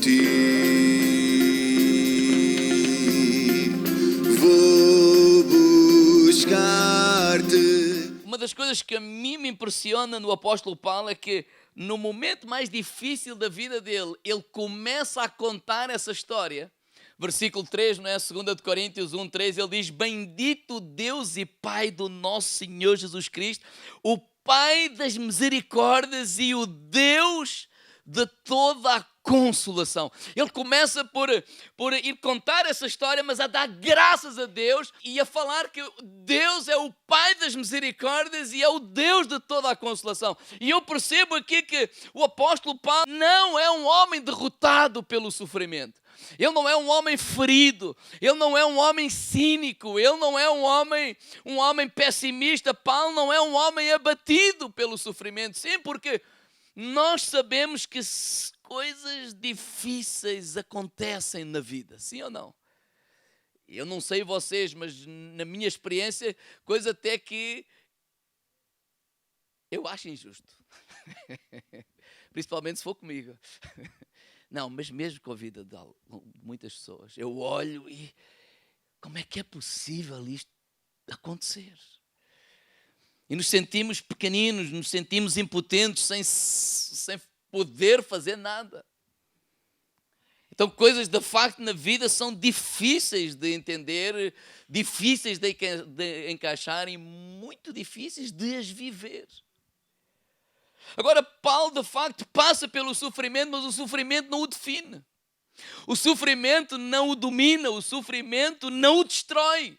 ti, vou buscar-te. Uma das coisas que a mim me impressiona no apóstolo Paulo é que no momento mais difícil da vida dele, ele começa a contar essa história. Versículo 3, não é? 2 de Coríntios 1, 3, ele diz: bendito Deus e Pai do nosso Senhor Jesus Cristo, o Pai das misericórdias e o Deus de toda a consolação. Ele começa por ir contar essa história, mas a dar graças a Deus e a falar que Deus é o Pai das misericórdias e é o Deus de toda a consolação. E eu percebo aqui que o apóstolo Paulo não é um homem derrotado pelo sofrimento. Ele não é um homem ferido, ele não é um homem cínico, ele não é um homem pessimista. Paulo não é um homem abatido pelo sofrimento. Sim, porque nós sabemos que coisas difíceis acontecem na vida, sim ou não? Eu não sei vocês, mas na minha experiência, coisa até que eu acho injusto. Principalmente se for comigo. Não, mas mesmo com a vida de muitas pessoas, eu olho e como é que é possível isto acontecer? E nos sentimos pequeninos, nos sentimos impotentes, sem poder fazer nada. Então, coisas de facto na vida são difíceis de entender, difíceis de encaixar e muito difíceis de as viver. Agora, Paulo de facto passa pelo sofrimento, mas o sofrimento não o define. O sofrimento não o domina, o sofrimento não o destrói.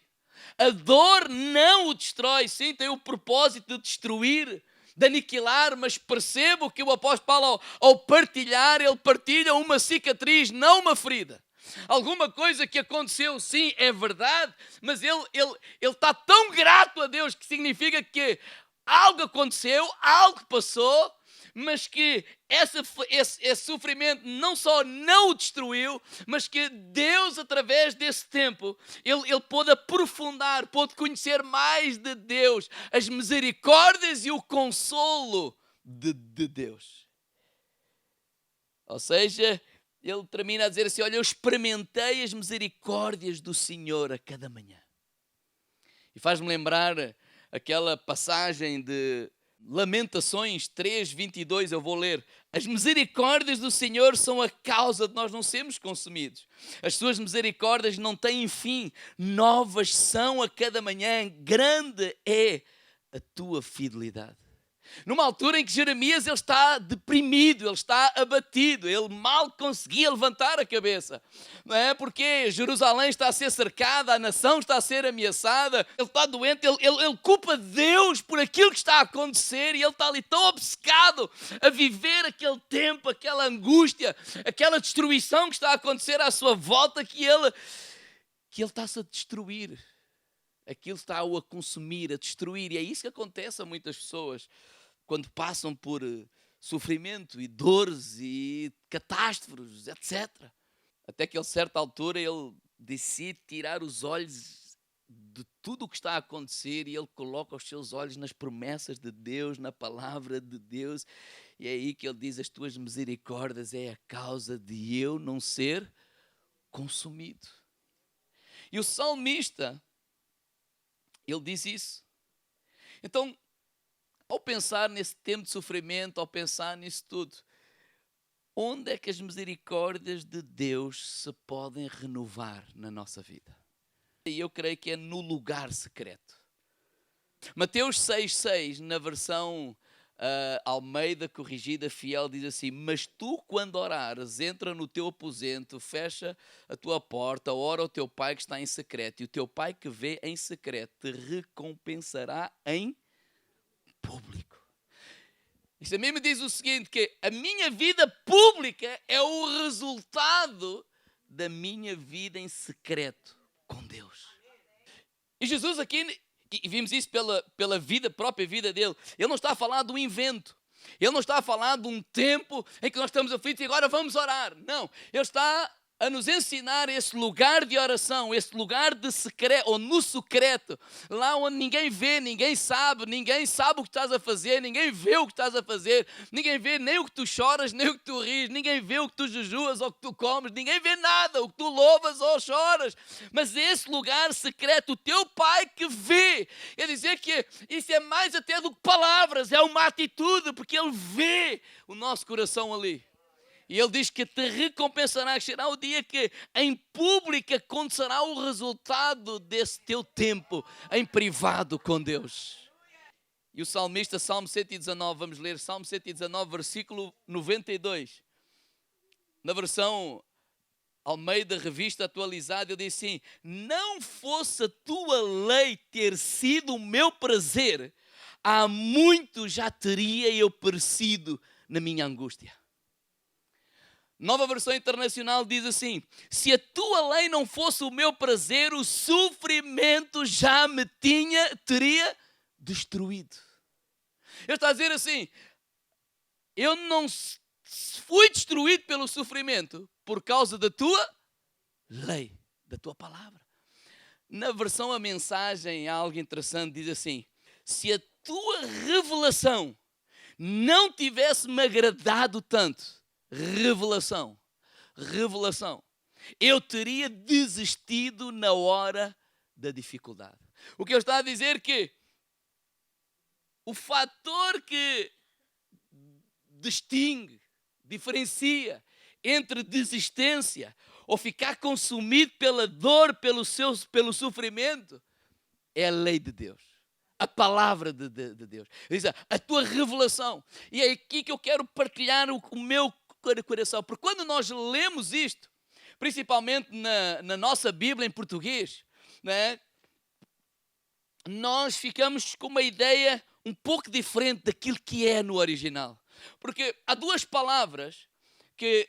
A dor não o destrói, sim, tem o propósito de destruir, de aniquilar, mas percebo que o apóstolo Paulo, ao partilhar, ele partilha uma cicatriz, não uma ferida. Alguma coisa que aconteceu, sim, é verdade, mas ele está tão grato a Deus que significa que algo aconteceu, algo passou, mas que esse sofrimento não só não o destruiu, mas que Deus, através desse tempo, ele pôde aprofundar, pôde conhecer mais de Deus, as misericórdias e o consolo de Deus. Ou seja, ele termina a dizer assim: olha, eu experimentei as misericórdias do Senhor a cada manhã. E faz-me lembrar aquela passagem de Lamentações 3:22, eu vou ler. As misericórdias do Senhor são a causa de nós não sermos consumidos. As suas misericórdias não têm fim. Novas são a cada manhã. Grande é a tua fidelidade. Numa altura em que Jeremias ele está deprimido, ele está abatido, ele mal conseguia levantar a cabeça, não é? Porque Jerusalém está a ser cercada, a nação está a ser ameaçada, ele está doente, ele culpa Deus por aquilo que está a acontecer e ele está ali tão obcecado a viver aquele tempo, aquela angústia, aquela destruição que está a acontecer à sua volta que ele está-se a destruir. Aquilo está-o a consumir, a destruir, e é isso que acontece a muitas pessoas quando passam por sofrimento e dores e catástrofes, etc. Até que a certa altura ele decide tirar os olhos de tudo o que está a acontecer e ele coloca os seus olhos nas promessas de Deus, na palavra de Deus, e é aí que ele diz: as tuas misericórdias é a causa de eu não ser consumido. E o salmista, ele diz isso. Então, ao pensar nesse tempo de sofrimento, ao pensar nisso tudo, onde é que as misericórdias de Deus se podem renovar na nossa vida? E eu creio que é no lugar secreto. Mateus 6,6, na versão Almeida Corrigida Fiel, diz assim: mas tu, quando orares, entra no teu aposento, fecha a tua porta, ora ao teu pai que está em secreto, e o teu pai que vê em secreto te recompensará em público. Isso a mim me diz o seguinte, que a minha vida pública é o resultado da minha vida em secreto com Deus. E Jesus aqui, e vimos isso pela própria vida dele, ele não está a falar de um invento, ele não está a falar de um tempo em que nós estamos aflitos e agora vamos orar. Não, ele está a nos ensinar esse lugar de oração, esse lugar de secreto, ou no secreto, lá onde ninguém vê, ninguém sabe o que estás a fazer, ninguém vê o que estás a fazer, ninguém vê nem o que tu choras, nem o que tu ris, ninguém vê o que tu jejuas ou o que tu comes, ninguém vê nada, o que tu louvas ou choras, mas esse lugar secreto, o teu Pai que vê, quer dizer que isso é mais até do que palavras, é uma atitude, porque Ele vê o nosso coração ali. E Ele diz que te recompensará, que será o dia que em público acontecerá o resultado desse teu tempo em privado com Deus. E o salmista, Salmo 119, vamos ler Salmo 119, versículo 92. Na versão Almeida Revista Atualizada, ele diz assim: não fosse a tua lei ter sido o meu prazer, há muito já teria eu perecido na minha angústia. Nova versão internacional diz assim: se a tua lei não fosse o meu prazer, o sofrimento já me teria destruído. Ele está a dizer assim: eu não fui destruído pelo sofrimento por causa da tua lei, da tua palavra. Na versão A Mensagem há algo interessante, diz assim: se a tua revelação não tivesse me agradado tanto, revelação, eu teria desistido na hora da dificuldade. O que ele está a dizer é que o fator que distingue, diferencia entre desistência ou ficar consumido pela dor, pelo sofrimento, é a lei de Deus. A palavra de Deus. Diz a tua revelação. E é aqui que eu quero partilhar o meu coração. Porque quando nós lemos isto, principalmente na nossa Bíblia em português, né, nós ficamos com uma ideia um pouco diferente daquilo que é no original. Porque há duas palavras que,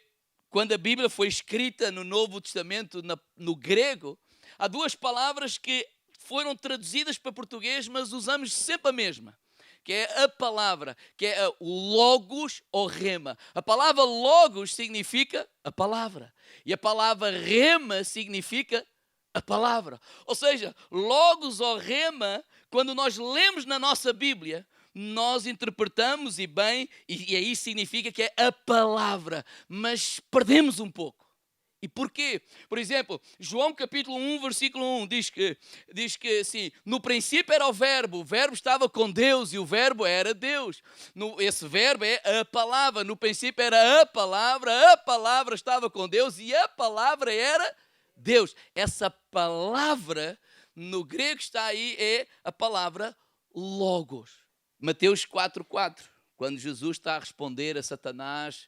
quando a Bíblia foi escrita no Novo Testamento, no grego, há duas palavras que foram traduzidas para português, mas usamos sempre a mesma, que é a palavra, que é o logos ou rema. A palavra logos significa a palavra, e a palavra rema significa a palavra. Ou seja, logos ou rema, quando nós lemos na nossa Bíblia, nós interpretamos e bem, e aí significa que é a palavra, mas perdemos um pouco. E porquê? Por exemplo, João capítulo 1, versículo 1 diz que assim, no princípio era o verbo estava com Deus e o verbo era Deus. Esse verbo é a palavra, no princípio era a palavra estava com Deus e a palavra era Deus. Essa palavra, no grego está aí, é a palavra logos. Mateus 4:4, quando Jesus está a responder a Satanás,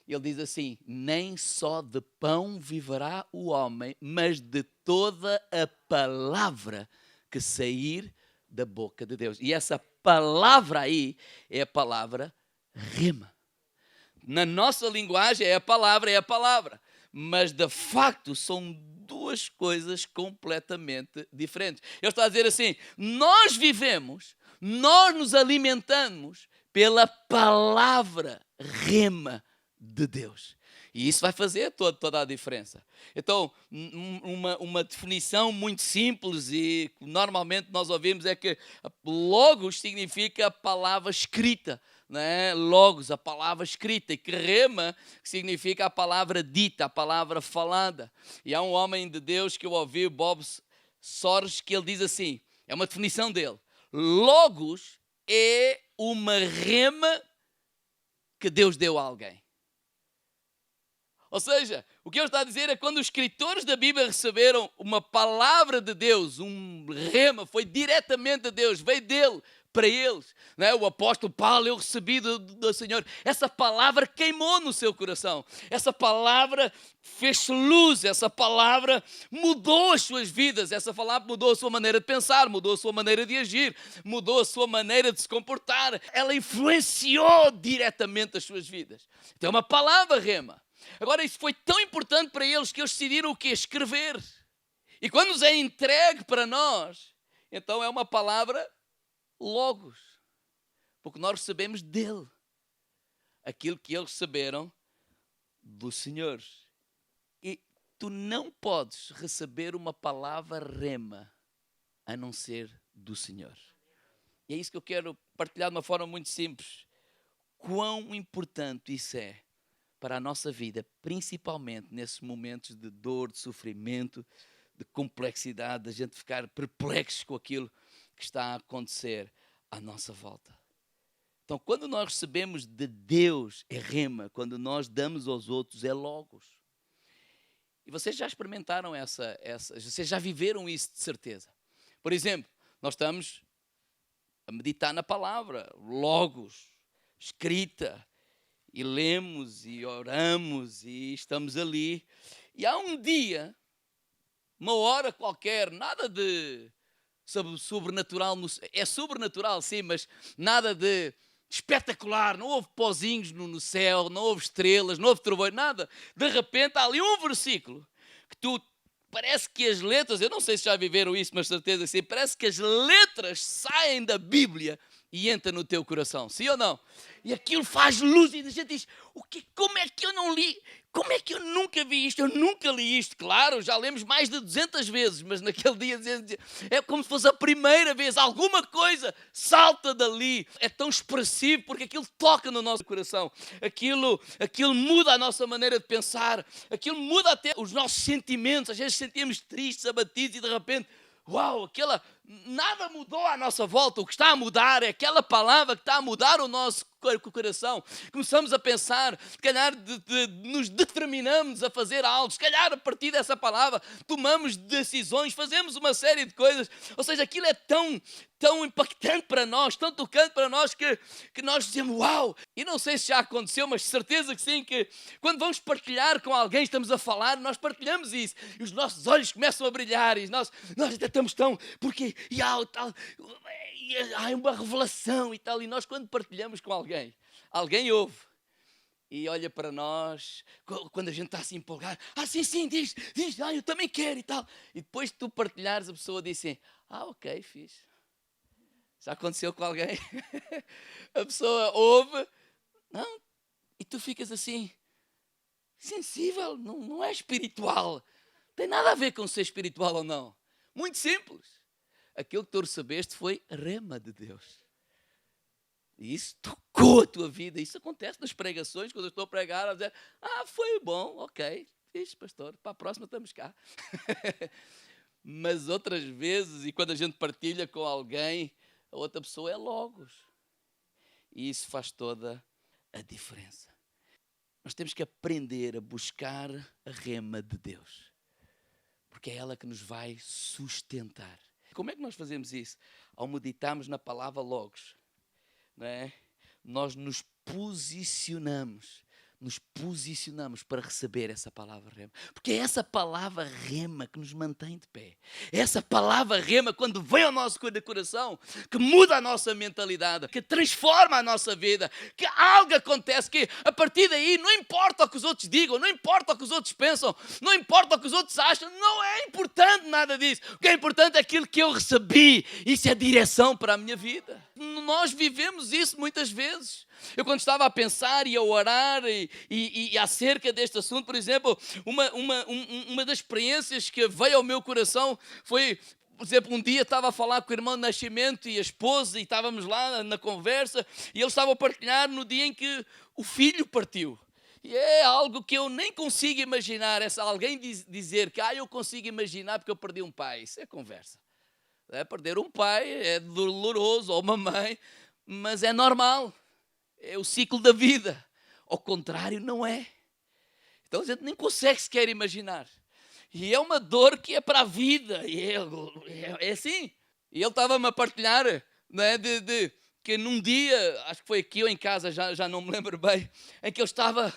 ele diz assim: nem só de pão viverá o homem, mas de toda a palavra que sair da boca de Deus. E essa palavra aí é a palavra rema. Na nossa linguagem é a palavra. Mas de facto são duas coisas completamente diferentes. Ele está a dizer assim: nós vivemos, nós nos alimentamos pela palavra rema de Deus. E isso vai fazer toda a diferença. Então, uma definição muito simples e que normalmente nós ouvimos é que logos significa a palavra escrita, né? Logos, a palavra escrita, e que rema significa a palavra dita, a palavra falada. E há um homem de Deus que eu ouvi, Bob Sorge, que ele diz assim, é uma definição dele: logos é uma rema que Deus deu a alguém. Ou seja, o que ele está a dizer é que quando os escritores da Bíblia receberam uma palavra de Deus, um rema, foi diretamente de Deus, veio dele para eles. Né? O apóstolo Paulo, eu recebi do Senhor. Essa palavra queimou no seu coração. Essa palavra fez luz, essa palavra mudou as suas vidas. Essa palavra mudou a sua maneira de pensar, mudou a sua maneira de agir, mudou a sua maneira de se comportar. Ela influenciou diretamente as suas vidas. Então é uma palavra rema. Agora, isso foi tão importante para eles que eles decidiram o quê? Escrever. E quando nos é entregue para nós, então é uma palavra logos. Porque nós recebemos dele aquilo que eles receberam do Senhor. E tu não podes receber uma palavra rema a não ser do Senhor. E é isso que eu quero partilhar de uma forma muito simples. Quão importante isso é para a nossa vida, principalmente nesses momentos de dor, de sofrimento, de complexidade, de a gente ficar perplexo com aquilo que está a acontecer à nossa volta. Então, quando nós recebemos de Deus, é rema. Quando nós damos aos outros, é logos. E vocês já experimentaram vocês já viveram isso de certeza. Por exemplo, nós estamos a meditar na palavra, logos, escrita, e lemos e oramos e estamos ali. E há um dia, uma hora qualquer, nada de sobrenatural, é sobrenatural sim, mas nada de espetacular, não houve pozinhos no céu, não houve estrelas, não houve trovões, nada. De repente há ali um versículo que parece que as letras, eu não sei se já viveram isso, mas certeza que sim, parece que as letras saem da Bíblia e entram no teu coração, sim ou não? E aquilo faz luz e a gente diz, como é que eu não li? Como é que eu nunca vi isto? Eu nunca li isto. Claro, já lemos mais de 200 vezes, mas naquele dia é como se fosse a primeira vez. Alguma coisa salta dali. É tão expressivo porque aquilo toca no nosso coração. Aquilo muda a nossa maneira de pensar. Aquilo muda até os nossos sentimentos. Às vezes sentimos tristes, abatidos e de repente, uau, nada mudou à nossa volta. O que está a mudar é aquela palavra que está a mudar o nosso coração. Começamos a pensar, se calhar nos determinamos a fazer algo, se calhar a partir dessa palavra tomamos decisões, fazemos uma série de coisas. Ou seja, aquilo é tão impactante para nós, tão tocante para nós que nós dizemos uau. E não sei se já aconteceu, mas certeza que sim, que quando vamos partilhar com alguém, estamos a falar, nós partilhamos isso e os nossos olhos começam a brilhar e nós até estamos tão, porque e há uma revelação e tal, e nós quando partilhamos com alguém ouve e olha para nós, quando a gente está assim empolgado, sim, diz, eu também quero e tal, e depois de tu partilhares, a pessoa diz assim, ok, fixe. Já aconteceu com alguém? A pessoa ouve, não, e tu ficas assim, sensível, não é espiritual, não tem nada a ver com ser espiritual ou não, muito simples. Aquilo que tu recebeste foi rema de Deus. E isso tocou a tua vida. Isso acontece nas pregações, quando eu estou a pregar, a dizer, foi bom, ok, fixe, pastor, para a próxima estamos cá. Mas outras vezes, e quando a gente partilha com alguém, a outra pessoa é logos. E isso faz toda a diferença. Nós temos que aprender a buscar a rema de Deus. Porque é ela que nos vai sustentar. Como é que nós fazemos isso? Ao meditarmos na palavra logos, não é? Nós nos posicionamos para receber essa palavra rema. Porque é essa palavra rema que nos mantém de pé. É essa palavra rema, quando vem ao nosso coração, que muda a nossa mentalidade, que transforma a nossa vida, que algo acontece, que a partir daí não importa o que os outros digam, não importa o que os outros pensam, não importa o que os outros acham, não é importante nada disso. O que é importante é aquilo que eu recebi. Isso é direção para a minha vida. Nós vivemos isso muitas vezes. Eu quando estava a pensar e a orar e acerca deste assunto, por exemplo, uma das experiências que veio ao meu coração foi, por exemplo, um dia estava a falar com o irmão de nascimento e a esposa e estávamos lá na conversa e eles estavam a partilhar no dia em que o filho partiu. E é algo que eu nem consigo imaginar, alguém dizer que eu consigo imaginar porque eu perdi um pai, isso é conversa. Perder um pai é doloroso, ou uma mãe, mas é normal. É o ciclo da vida. Ao contrário, não é. Então a gente nem consegue sequer imaginar. E é uma dor que é para a vida. E é assim. E ele estava-me a partilhar, né, que num dia, acho que foi aqui ou em casa, já não me lembro bem, em que ele estava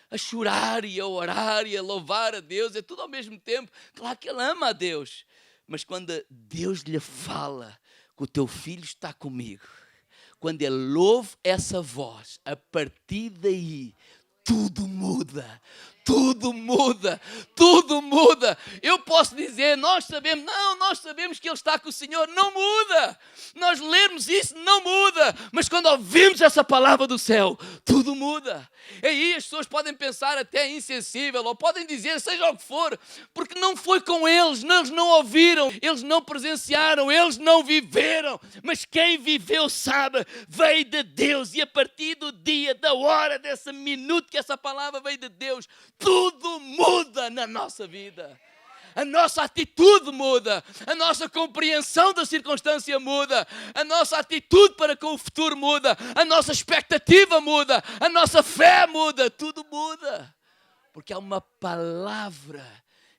a chorar e a orar e a louvar a Deus. É tudo ao mesmo tempo. Claro que ele ama a Deus. Mas quando Deus lhe fala que o teu filho está comigo, quando ele ouve essa voz, a partir daí, tudo muda. tudo muda, tudo muda. Eu posso dizer, nós sabemos que Ele está com o Senhor, não muda. Nós lermos isso, não muda. Mas quando ouvimos essa palavra do céu, tudo muda. E aí as pessoas podem pensar até insensível, ou podem dizer, seja o que for, porque não foi com eles não ouviram, eles não presenciaram, eles não viveram. Mas quem viveu sabe, veio de Deus. E a partir do dia, da hora, desse minuto que essa palavra veio de Deus, tudo muda na nossa vida. A nossa atitude muda, a nossa compreensão da circunstância muda, a nossa atitude para com o futuro muda, a nossa expectativa muda, a nossa fé muda, tudo muda. Porque há uma palavra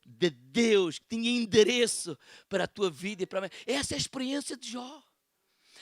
de Deus que tinha endereço para a tua vida e para a minha. Essa é a experiência de Jó.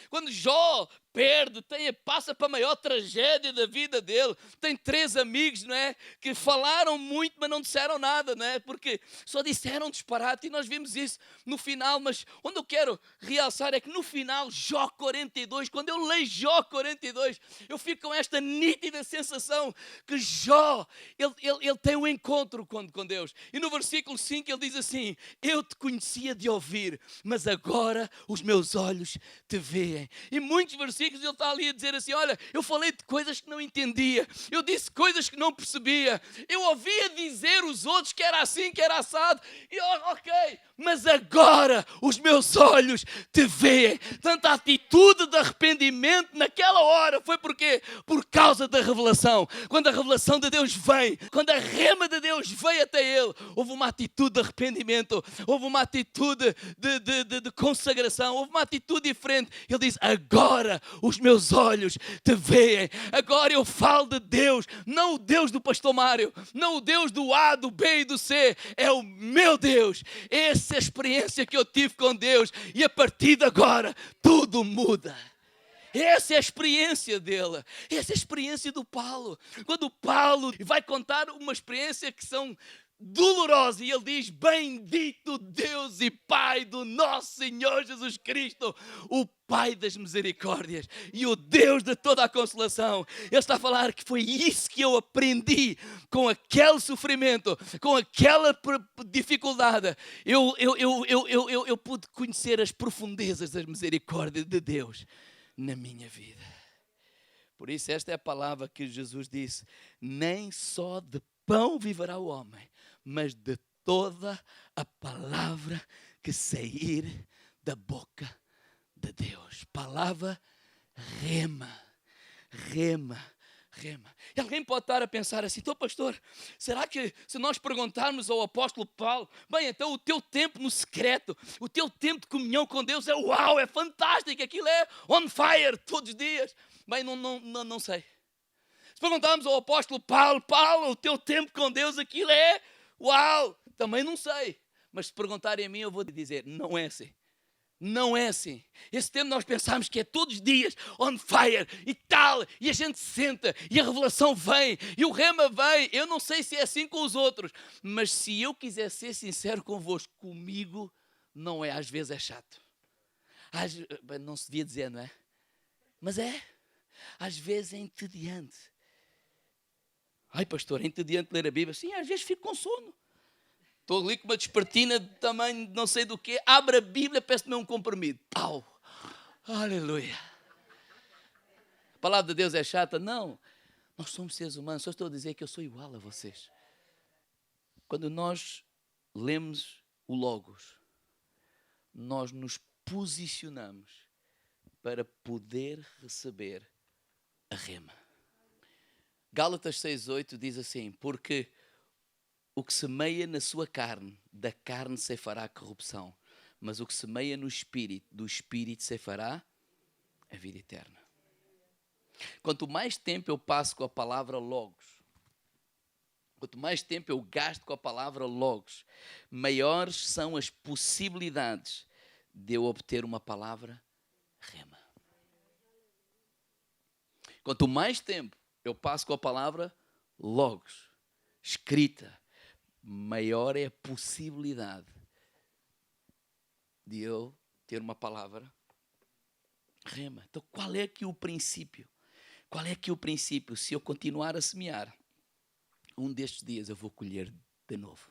Quando Jó perde, passa para a maior tragédia da vida dele. Tem 3 amigos, não é? Que falaram muito, mas não disseram nada, não é? Porque só disseram disparate. E nós vimos isso no final. Mas onde eu quero realçar é que no final, Jó 42, quando eu leio Jó 42, eu fico com esta nítida sensação que Jó, ele tem um encontro com Deus. E no versículo 5 ele diz assim: eu te conhecia de ouvir, mas agora os meus olhos te veem. E muitos versículos ele está ali a dizer assim: olha, eu falei de coisas que não entendia, eu disse coisas que não percebia, eu ouvia dizer os outros que era assim, que era assado, e ok, mas agora os meus olhos te veem. Tanta atitude de arrependimento naquela hora foi porque por causa da revelação. Quando a revelação de Deus vem, quando a rema de Deus veio até ele, houve uma atitude de arrependimento, houve uma atitude de consagração, houve uma atitude diferente. Ele diz: agora os meus olhos te veem. Agora eu falo de Deus, não o Deus do pastor Mário, não o Deus do A, do B e do C, é o meu Deus. Essa é a experiência que eu tive com Deus, e a partir de agora tudo muda. Essa é a experiência dele. Essa é a experiência do Paulo. Quando o Paulo vai contar uma experiência que são dolorosa, e ele diz: bendito Deus e Pai do nosso Senhor Jesus Cristo, o Pai das misericórdias e o Deus de toda a consolação. Ele está a falar que foi isso que eu aprendi com aquele sofrimento, com aquela dificuldade. Eu pude conhecer as profundezas das misericórdias de Deus na minha vida. Por isso esta é a palavra que Jesus disse: nem só de pão viverá o homem, mas de toda a palavra que sair da boca de Deus. Palavra rema. E alguém pode estar a pensar assim: então, pastor, será que se nós perguntarmos ao apóstolo Paulo, bem, então o teu tempo no secreto, o teu tempo de comunhão com Deus é uau, é fantástico, aquilo é on fire todos os dias? Bem, não sei. Se perguntarmos ao apóstolo Paulo, o teu tempo com Deus, aquilo é uau, também não sei. Mas se perguntarem a mim, eu vou dizer: não é assim. Não é assim. Esse tempo nós pensamos que é todos os dias on fire e tal, e a gente senta, e a revelação vem, e o rema vem. Eu não sei se é assim com os outros, mas se eu quiser ser sincero convosco, comigo não é. Às vezes é chato. Não se devia dizer, não é? Mas é. Às vezes é entediante. Ai, pastor, é entediante ler a Bíblia? Sim, às vezes fico com sono. Estou ali com uma despertina de tamanho não sei do quê. Abre a Bíblia, peço-me um comprimido. Pau! Aleluia! A palavra de Deus é chata? Não. Nós somos seres humanos. Só estou a dizer que eu sou igual a vocês. Quando nós lemos o Logos, nós nos posicionamos para poder receber a rema. Gálatas 6,8 diz assim: porque o que semeia na sua carne, da carne ceifará a corrupção, mas o que semeia no Espírito, do Espírito ceifará a vida eterna. Quanto mais tempo eu passo com a palavra Logos, quanto mais tempo eu gasto com a palavra Logos, maiores são as possibilidades de eu obter uma palavra rema. Quanto mais tempo eu passo com a palavra Logos, escrita, maior é a possibilidade de eu ter uma palavra rema. Então, qual é aqui o princípio? Qual é aqui o princípio? Se eu continuar a semear, um destes dias eu vou colher de novo.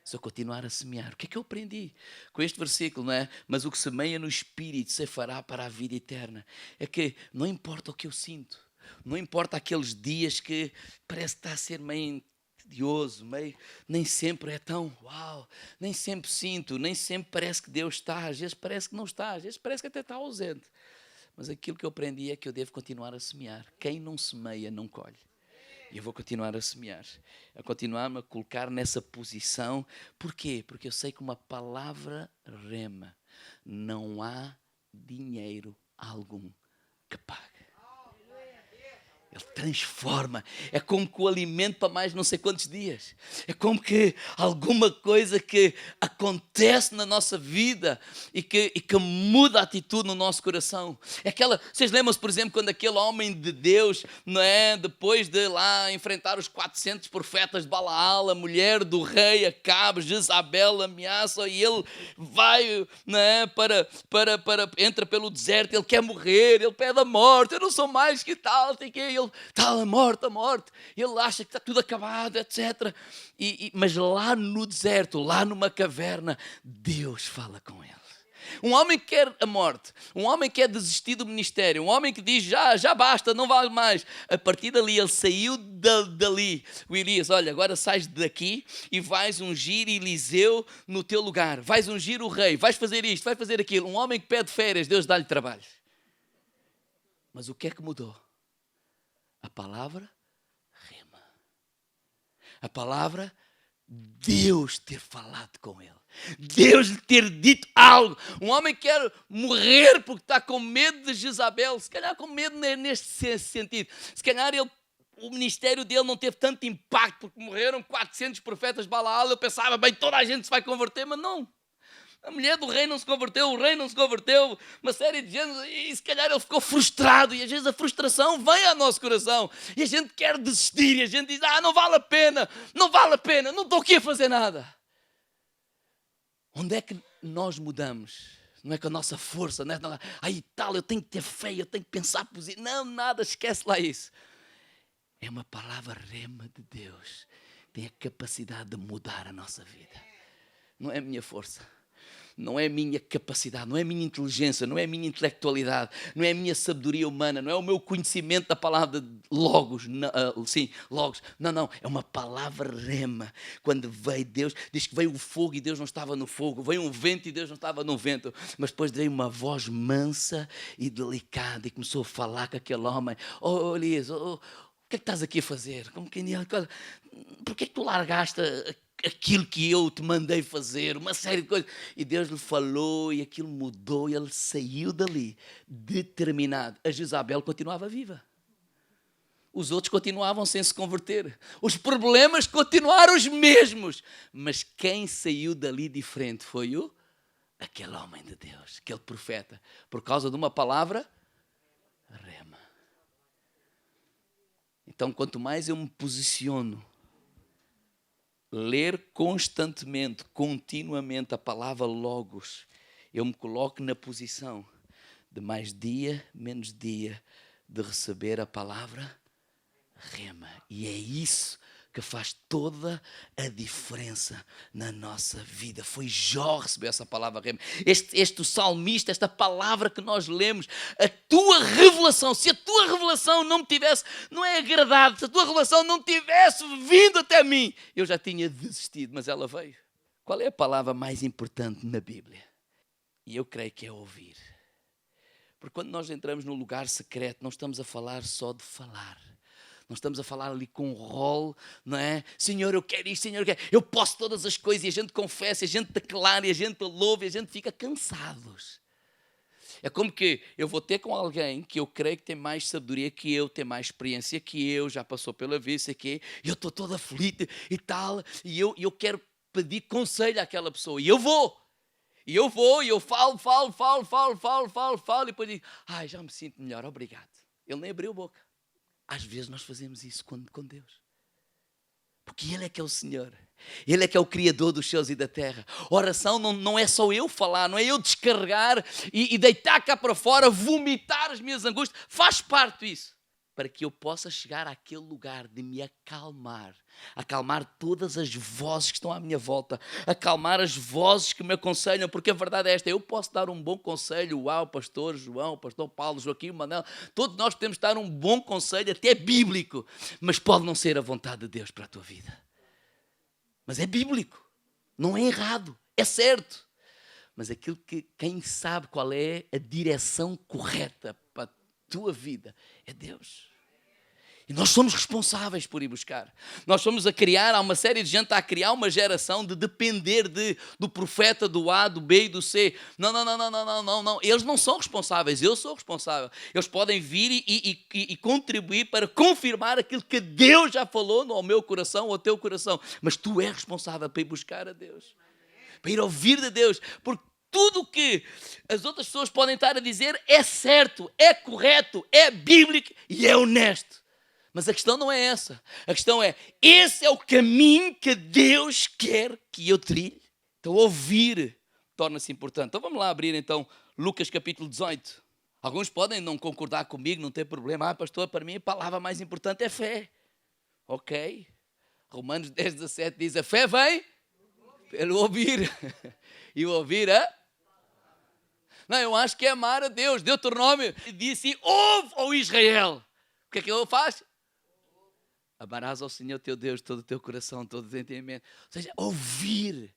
Se eu continuar a semear. O que é que eu aprendi com este versículo, não é? Mas o que semeia no Espírito se fará para a vida eterna. É que não importa o que eu sinto. Não importa aqueles dias que parece que está a ser meio tedioso, nem sempre é tão uau, nem sempre sinto, nem sempre parece que Deus está, às vezes parece que não está, às vezes parece que até está ausente. Mas aquilo que eu aprendi é que eu devo continuar a semear. Quem não semeia, não colhe. E eu vou continuar a semear, a continuar-me a colocar nessa posição. Porquê? Porque eu sei que uma palavra rema, não há dinheiro algum que pague. Ele transforma. É como que o alimento para mais não sei quantos dias. É como que alguma coisa que acontece na nossa vida e que muda a atitude no nosso coração. É aquela, vocês lembram-se, por exemplo, quando aquele homem de Deus, não é, depois de lá enfrentar os 400 profetas de Balaal, a mulher do rei Acabe, Jezabel, ameaça, e ele vai, não é, entra pelo deserto, ele quer morrer, ele pede a morte, eu não sou mais que tal, tem que ele está a morte, ele acha que está tudo acabado, etc. Mas lá no deserto, lá numa caverna, Deus fala com ele. Um homem que quer a morte, um homem que quer desistir do ministério, um homem que diz já basta, não vale mais. A partir dali ele saiu dali. O Elias, olha, agora sais daqui e vais ungir Eliseu no teu lugar. Vais ungir o rei, vais fazer isto, vais fazer aquilo. Um homem que pede férias, Deus dá-lhe trabalho. Mas o que é que mudou? A palavra rema. A palavra Deus ter falado com ele. Deus lhe ter dito algo. Um homem que quer morrer porque está com medo de Jezabel. Se calhar com medo neste sentido. Se calhar o ministério dele não teve tanto impacto porque morreram 400 profetas de Balaal. Eu pensava, bem, toda a gente se vai converter, mas não. A mulher do rei não se converteu, o rei não se converteu, uma série de gente, e se calhar ele ficou frustrado, e às vezes a frustração vem ao nosso coração, e a gente quer desistir, e a gente diz, não vale a pena, não estou aqui a fazer nada. Onde é que nós mudamos? Não é com a nossa força, não é? Eu tenho que ter fé, eu tenho que pensar positivo. Não, nada, esquece lá isso. É uma palavra rema de Deus, tem a capacidade de mudar a nossa vida. Não é a minha força. Não é a minha capacidade, não é a minha inteligência, não é a minha intelectualidade, não é a minha sabedoria humana, não é o meu conhecimento da palavra logos, logos. Não, é uma palavra rema. Quando veio Deus, diz que veio o fogo e Deus não estava no fogo, veio um vento e Deus não estava no vento, mas depois veio uma voz mansa e delicada e começou a falar com aquele homem. Elias, o que é que estás aqui a fazer? Como quem diz, por que é que tu largaste aquilo que eu te mandei fazer, uma série de coisas, e Deus lhe falou e aquilo mudou e ele saiu dali determinado. A Jezabel continuava viva, os outros continuavam sem se converter, os problemas continuaram os mesmos, mas quem saiu dali diferente foi aquele homem de Deus, aquele profeta, por causa de uma palavra rema. Então, quanto mais eu me posiciono, ler constantemente, continuamente a palavra logos, eu me coloco na posição de mais dia, menos dia, de receber a palavra rema. E é isso que faz toda a diferença na nossa vida. Foi Jó receber essa palavra rema. Este salmista, esta palavra que nós lemos, a tua revelação, se a tua revelação não me tivesse, não é agradado, se a tua revelação não tivesse vindo até mim, eu já tinha desistido, mas ela veio. Qual é a palavra mais importante na Bíblia? E eu creio que é ouvir. Porque quando nós entramos no lugar secreto, não estamos a falar só de falar. Nós estamos a falar ali com um rol, não é? Senhor, eu quero isto, Senhor, eu posso todas as coisas. E a gente confessa, e a gente declara, e a gente louva, e a gente fica cansados. É como que eu vou ter com alguém que eu creio que tem mais sabedoria que eu, tem mais experiência que eu, já passou pela vida, sei que eu estou todo aflito e tal, e eu quero pedir conselho àquela pessoa. E eu vou, e eu falo, e depois digo, já me sinto melhor, obrigado. Ele nem abriu a boca. Às vezes nós fazemos isso com Deus. Porque Ele é que é o Senhor. Ele é que é o Criador dos céus e da terra. Oração não é só eu falar, não é eu descarregar e deitar cá para fora, vomitar as minhas angústias. Faz parte disso. para que eu possa chegar àquele lugar de me acalmar, acalmar todas as vozes que estão à minha volta, acalmar as vozes que me aconselham, porque a verdade é esta: eu posso dar um bom conselho, o pastor João, o pastor Paulo, Joaquim, o Manel, todos nós podemos dar um bom conselho, até bíblico, mas pode não ser a vontade de Deus para a tua vida. Mas é bíblico, não é errado, é certo. Mas aquilo que quem sabe qual é a direção correta para a tua vida é Deus. E nós somos responsáveis por ir buscar. Nós somos a criar, há uma série de gente a criar uma geração de depender do profeta do A, do B e do C. Não. Eles não são responsáveis, eu sou responsável. Eles podem vir e contribuir para confirmar aquilo que Deus já falou ao meu coração ou ao teu coração. Mas tu és responsável para ir buscar a Deus, para ir ouvir de Deus, porque tudo o que as outras pessoas podem estar a dizer é certo, é correto, é bíblico e é honesto. Mas a questão não é essa. A questão é: esse é o caminho que Deus quer que eu trilhe? Então ouvir torna-se importante. Então vamos lá abrir então Lucas capítulo 18. Alguns podem não concordar comigo, não tem problema. Pastor, para mim a palavra mais importante é fé. Ok. Romanos 10:17 diz: a fé vem pelo ouvir. E o ouvir Não, eu acho que é amar a Deus. Deuteronômio diz assim: ouve, ó Israel. O que é que ele faz? Amarás ao Senhor teu Deus todo o teu coração, todo o teu entendimento. Ou seja, ouvir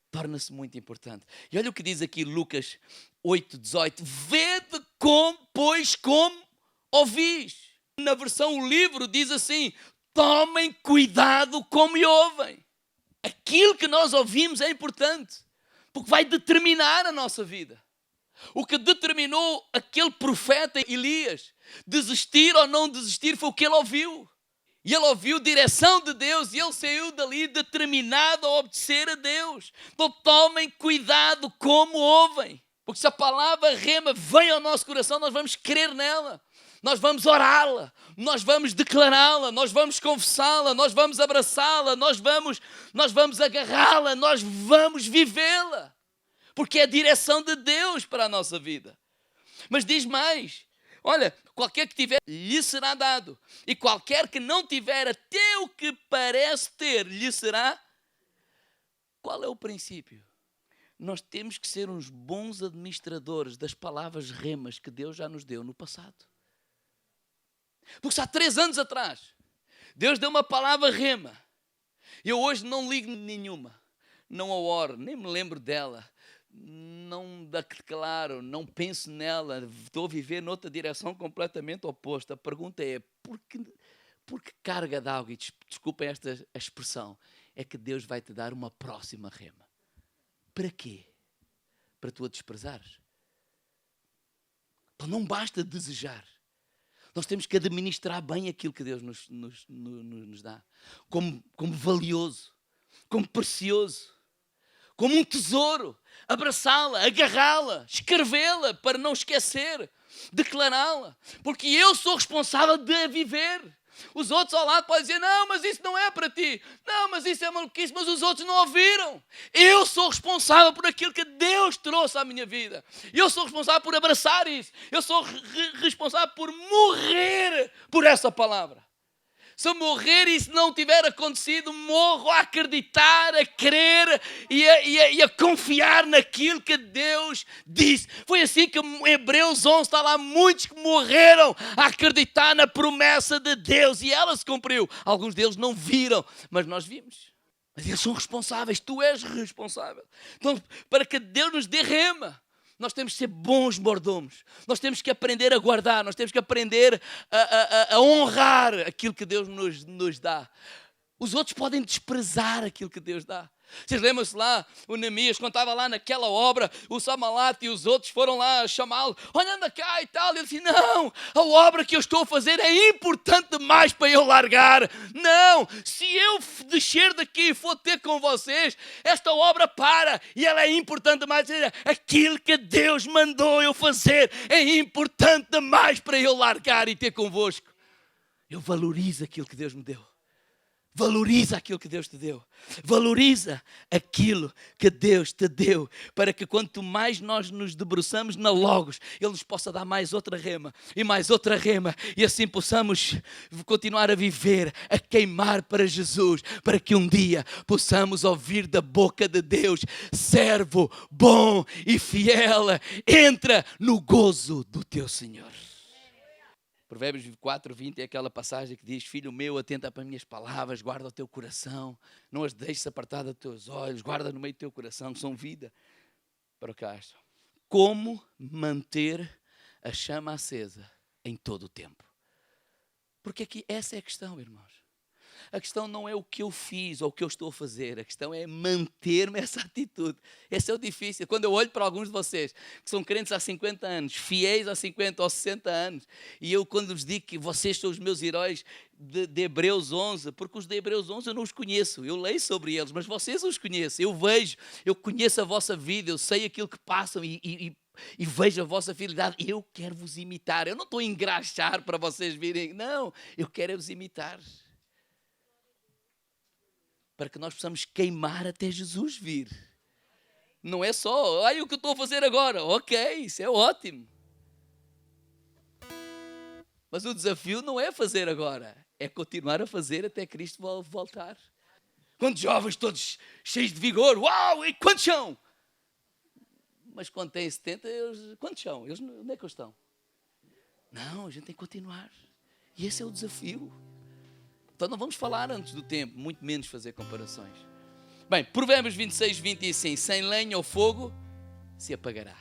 torna-se muito importante. E olha o que diz aqui Lucas 8:18. Vede pois como ouvis. Na versão o livro diz assim: tomem cuidado como ouvem. Aquilo que nós ouvimos é importante, porque vai determinar a nossa vida. O que determinou aquele profeta Elias desistir ou não desistir foi o que ele ouviu. E ele ouviu direção de Deus e ele saiu dali determinado a obedecer a Deus. Então tomem cuidado como ouvem. Porque se a palavra rema vem ao nosso coração, nós vamos crer nela. Nós vamos orá-la, nós vamos declará-la, nós vamos confessá-la, nós vamos abraçá-la, nós vamos agarrá-la, nós vamos vivê-la. Porque é a direção de Deus para a nossa vida. Mas diz mais: olha, qualquer que tiver, lhe será dado. E qualquer que não tiver, até o que parece ter, lhe será. Qual é o princípio? Nós temos que ser uns bons administradores das palavras remas que Deus já nos deu no passado. Porque se há 3 anos atrás Deus deu uma palavra rema, eu hoje não ligo nenhuma, não a oro, nem me lembro dela, não a declaro, não penso nela, estou a viver noutra direção completamente oposta. A pergunta é: por que carga de água, e desculpem esta expressão, é que Deus vai te dar uma próxima rema? Para quê? Para tu a desprezares? Então não basta desejar. Nós temos que administrar bem aquilo que Deus nos dá. Como valioso, como precioso, como um tesouro. Abraçá-la, agarrá-la, escrevê-la para não esquecer, declará-la. Porque eu sou responsável de a viver. Os outros ao lado podem dizer: não, mas isso não é para ti. Não, mas isso é maluquice, mas os outros não ouviram. Eu sou responsável por aquilo que Deus trouxe à minha vida. Eu sou responsável por abraçar isso. Eu sou responsável por morrer por essa palavra. Se eu morrer e isso não tiver acontecido, morro a acreditar, a crer e a confiar naquilo que Deus disse. Foi assim que em Hebreus 11 está lá: muitos que morreram a acreditar na promessa de Deus e ela se cumpriu. Alguns deles não viram, mas nós vimos. Mas eles são responsáveis, tu és responsável. Então, para que Deus nos dê rema, nós temos que ser bons mordomos. Nós temos que aprender a guardar. Nós temos que aprender a honrar aquilo que Deus nos dá. Os outros podem desprezar aquilo que Deus dá. Vocês lembram-se lá, o Neemias, quando estava lá naquela obra, o Samalat e os outros foram lá chamá-lo: olha, anda cá e tal. Ele disse: não, a obra que eu estou a fazer é importante demais para eu largar. Não, se eu descer daqui e for ter com vocês, esta obra para, e ela é importante demais. Aquilo que Deus mandou eu fazer é importante demais para eu largar e ter convosco. Eu valorizo aquilo que Deus me deu. Valoriza aquilo que Deus te deu. Valoriza aquilo que Deus te deu. Para que quanto mais nós nos debruçamos na Logos, Ele nos possa dar mais outra rema. E mais outra rema. E assim possamos continuar a viver, a queimar para Jesus. Para que um dia possamos ouvir da boca de Deus: servo bom e fiel, entra no gozo do teu Senhor. Provérbios 4:20 é aquela passagem que diz: filho meu, atenta para as minhas palavras, guarda o teu coração, não as deixes apartar dos teus olhos, guarda no meio do teu coração, que são vida para o casto. Como manter a chama acesa em todo o tempo? Porque aqui essa é a questão, irmãos. A questão não é o que eu fiz ou o que eu estou a fazer. A questão é manter-me essa atitude. Esse é o difícil. Quando eu olho para alguns de vocês que são crentes há 50 anos, fiéis há 50 ou 60 anos, e eu quando vos digo que vocês são os meus heróis de Hebreus 11, porque os de Hebreus 11 eu não os conheço. Eu leio sobre eles, mas vocês os conhecem. Eu vejo, eu conheço a vossa vida, eu sei aquilo que passam e vejo a vossa fidelidade. Eu quero vos imitar. Eu não estou a engraxar para vocês virem. Não, eu quero vos imitar. Para que nós possamos queimar até Jesus vir. Não é só, olha o que eu estou a fazer agora. Ok, isso é ótimo. Mas o desafio não é fazer agora. É continuar a fazer até Cristo voltar. Quantos jovens todos cheios de vigor. Uau, e quantos são? Mas quando têm 70, quantos são? Eles, onde é que eles estão? Não, a gente tem que continuar. E esse é o desafio. Então não vamos falar antes do tempo, muito menos fazer comparações. Bem, Provérbios 26:20 diz assim: sem lenha o fogo se apagará.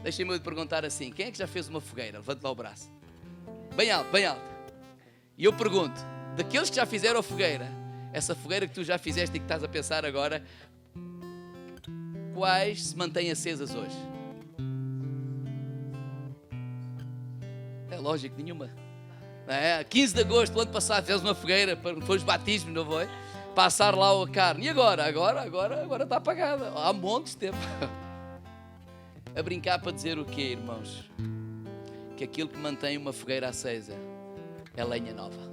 Deixem-me perguntar assim: quem é que já fez uma fogueira? Levante lá o braço. Bem alto, bem alto. E eu pergunto, daqueles que já fizeram a fogueira, essa fogueira que tu já fizeste e que estás a pensar agora, quais se mantêm acesas hoje? É lógico, nenhuma. 15 de agosto do ano passado fizemos uma fogueira, foi os batismos, não foi? Passar lá a carne. E agora está apagada. Há montes de tempo. A brincar para dizer o quê, irmãos? Que aquilo que mantém uma fogueira acesa é lenha nova.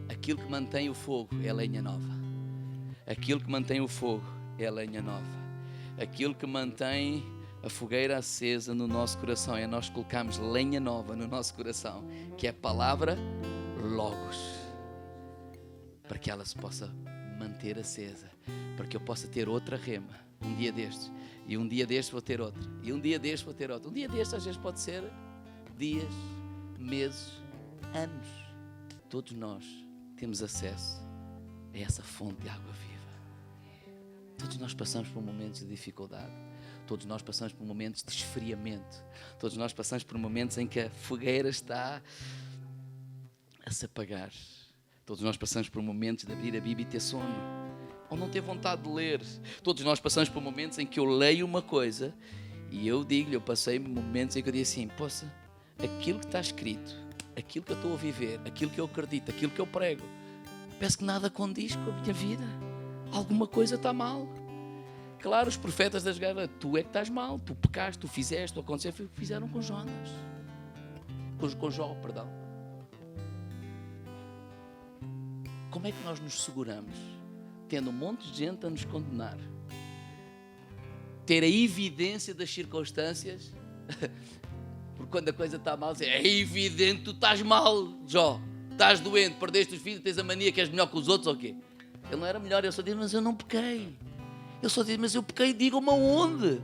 Aquilo que mantém o fogo é lenha nova. Aquilo que mantém o fogo é lenha nova. Aquilo que mantém a fogueira acesa no nosso coração é nós colocarmos lenha nova no nosso coração, que é a palavra Logos, para que ela se possa manter acesa, para que eu possa ter outra rema um dia destes, e um dia destes vou ter outra, e um dia destes vou ter outra. Um dia destes às vezes pode ser dias, meses, anos. Todos nós temos acesso a essa fonte de água viva. Todos nós passamos por momentos de dificuldade. Todos nós passamos por momentos de esfriamento. Todos nós passamos por momentos em que a fogueira está a se apagar. Todos nós passamos por momentos de abrir a Bíblia e ter sono, ou não ter vontade de ler. Todos nós passamos por momentos em que eu leio uma coisa e eu digo-lhe, eu passei momentos em que eu digo assim: poça, aquilo que está escrito, aquilo que eu estou a viver, aquilo que eu acredito, aquilo que eu prego, parece que nada condiz com a minha vida. Alguma coisa está mal. Claro, os profetas das guerras, tu é que estás mal, tu pecaste, tu fizeste, tu aconteceu, fizeram com Jonas, com Jó, perdão. Como é que nós nos seguramos, tendo um monte de gente a nos condenar, ter a evidência das circunstâncias, porque quando a coisa está mal, é evidente que tu estás mal, Jó, estás doente, perdeste os filhos, tens a mania que és melhor que os outros ou quê? Ele não era melhor, ele só disse: mas eu não pequei. Eu só disse: mas eu pequei, digam-me aonde.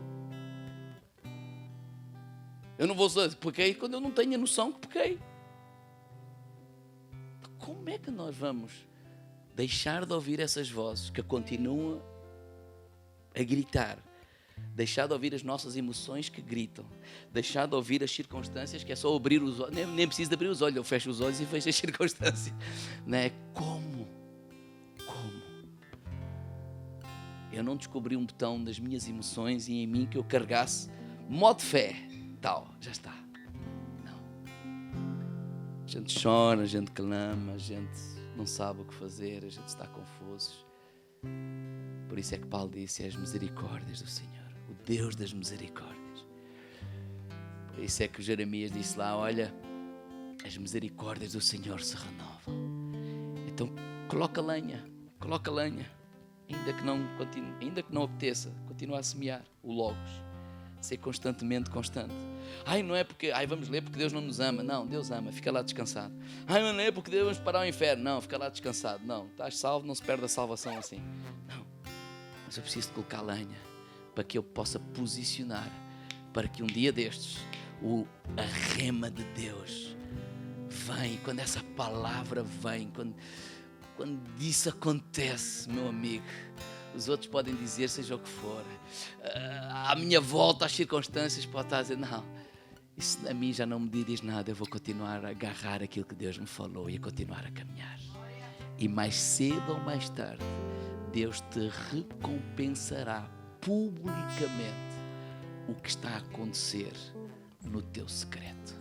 Eu não vou dizer pequei quando eu não tenho a noção que pequei. Como é que nós vamos deixar de ouvir essas vozes que continuam a gritar? Deixar de ouvir as nossas emoções que gritam. Deixar de ouvir as circunstâncias que é só abrir os olhos. Nem preciso de abrir os olhos, eu fecho os olhos e vejo as circunstâncias. Não é? Como? Eu não descobri um botão das minhas emoções e em mim que eu carregasse modo fé, tal, já está. Não. A gente chora, a gente clama, a gente não sabe o que fazer, a gente está confuso. Por isso é que Paulo disse: as misericórdias do Senhor, o Deus das misericórdias. Por isso é que Jeremias disse lá: olha, as misericórdias do Senhor se renovam. Então coloca lenha. Ainda que não apeteça, continua a semear o Logos. Ser constantemente constante. Não é porque, vamos ler porque Deus não nos ama. Não, Deus ama, fica lá descansado. Não é porque Deus vamos parar o inferno. Não, fica lá descansado. Não, estás salvo, não se perde a salvação assim. Não, mas eu preciso de colocar lenha para que eu possa posicionar, para que um dia destes, a rema de Deus vem, quando essa palavra vem, quando isso acontece, meu amigo, os outros podem dizer seja o que for, à minha volta as circunstâncias podem estar a dizer, não, isso a mim já não me diz nada, eu vou continuar a agarrar aquilo que Deus me falou e a continuar a caminhar. E mais cedo ou mais tarde, Deus te recompensará publicamente o que está a acontecer no teu secreto.